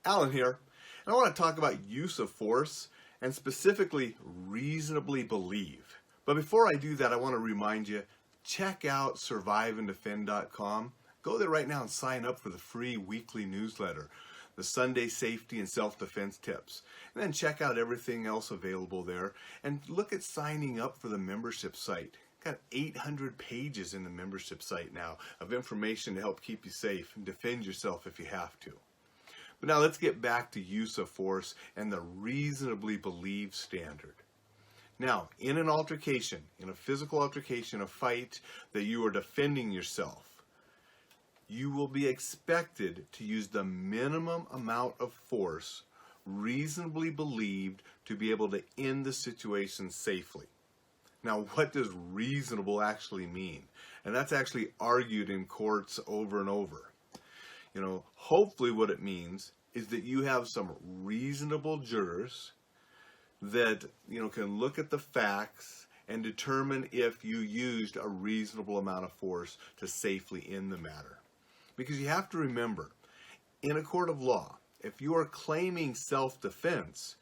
Alan here, and I want to talk about use of force and specifically reasonably believe. But before I do that, I want to remind you, check out surviveanddefend.com. Go there right now and sign up for the free weekly newsletter, the Sunday Safety and Self-Defense Tips. And then check out everything else available there and look at signing up for the membership site. Got 800 pages in the membership site now of information to help keep you safe and defend yourself if you have to. But now let's get back to use of force and the reasonably believed standard. Now, in an altercation, in a physical altercation, a fight that you are defending yourself, you will be expected to use the minimum amount of force reasonably believed to be able to end the situation safely. Now, what does reasonable actually mean? And that's actually argued in courts over and over. Hopefully what it means is that you have some reasonable jurors that, can look at the facts and determine if you used a reasonable amount of force to safely end the matter. Because you have to remember, in a court of law, if you are claiming self-defense,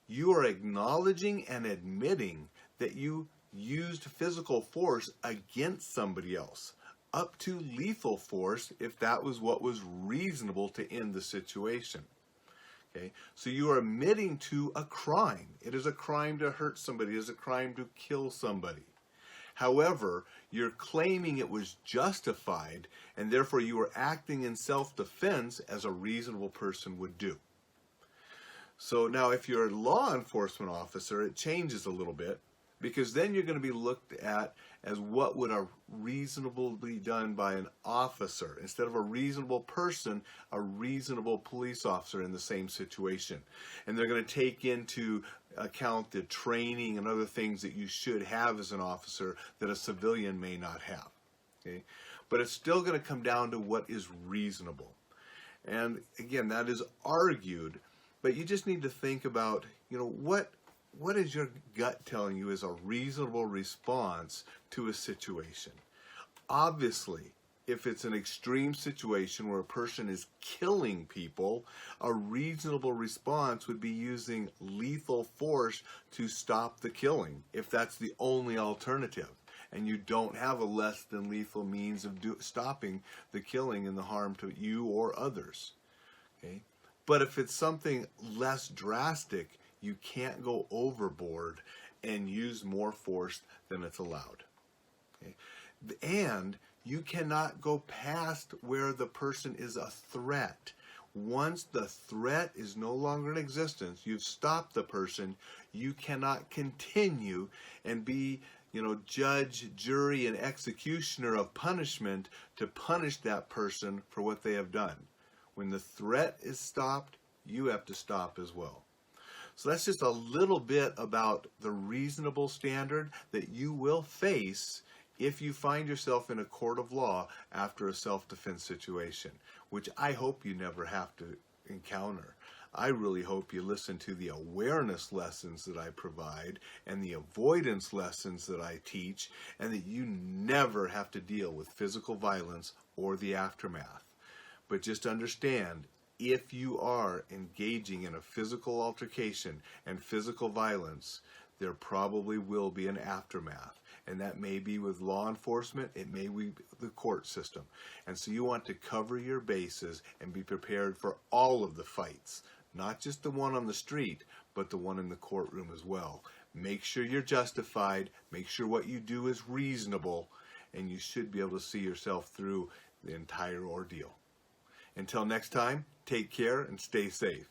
you are acknowledging and admitting that you used physical force against somebody else, up to lethal force if that was what was reasonable to end the situation. Okay? So you are admitting to a crime. It is a crime to hurt somebody. It is a crime to kill somebody. However, you're claiming it was justified, and therefore you are acting in self-defense as a reasonable person would do. So now if you're a law enforcement officer, it changes a little bit, because then you're going to be looked at as what would a reasonably done by an officer. Instead of a reasonable person, a reasonable police officer in the same situation. And they're going to take into account the training and other things that you should have as an officer that a civilian may not have. Okay? But it's still going to come down to what is reasonable. And again, that is argued, but you just need to think about, what is your gut telling you is a reasonable response to a situation? Obviously, if it's an extreme situation where a person is killing people, a reasonable response would be using lethal force to stop the killing, if that's the only alternative, and you don't have a less than lethal means of stopping the killing and the harm to you or others. Okay? But if it's something less drastic, you can't go overboard and use more force than it's allowed. Okay? And you cannot go past where the person is a threat. Once the threat is no longer in existence, you've stopped the person, you cannot continue and be, judge, jury, and executioner of punishment to punish that person for what they have done. When the threat is stopped, you have to stop as well. So that's just a little bit about the reasonable standard that you will face if you find yourself in a court of law after a self-defense situation, which I hope you never have to encounter. I really hope you listen to the awareness lessons that I provide and the avoidance lessons that I teach, and that you never have to deal with physical violence or the aftermath. But just understand, if you are engaging in a physical altercation and physical violence, there probably will be an aftermath. And that may be with law enforcement, it may be the court system. And so you want to cover your bases and be prepared for all of the fights, not just the one on the street, but the one in the courtroom as well. Make sure you're justified, make sure what you do is reasonable, and you should be able to see yourself through the entire ordeal. Until next time, take care and stay safe.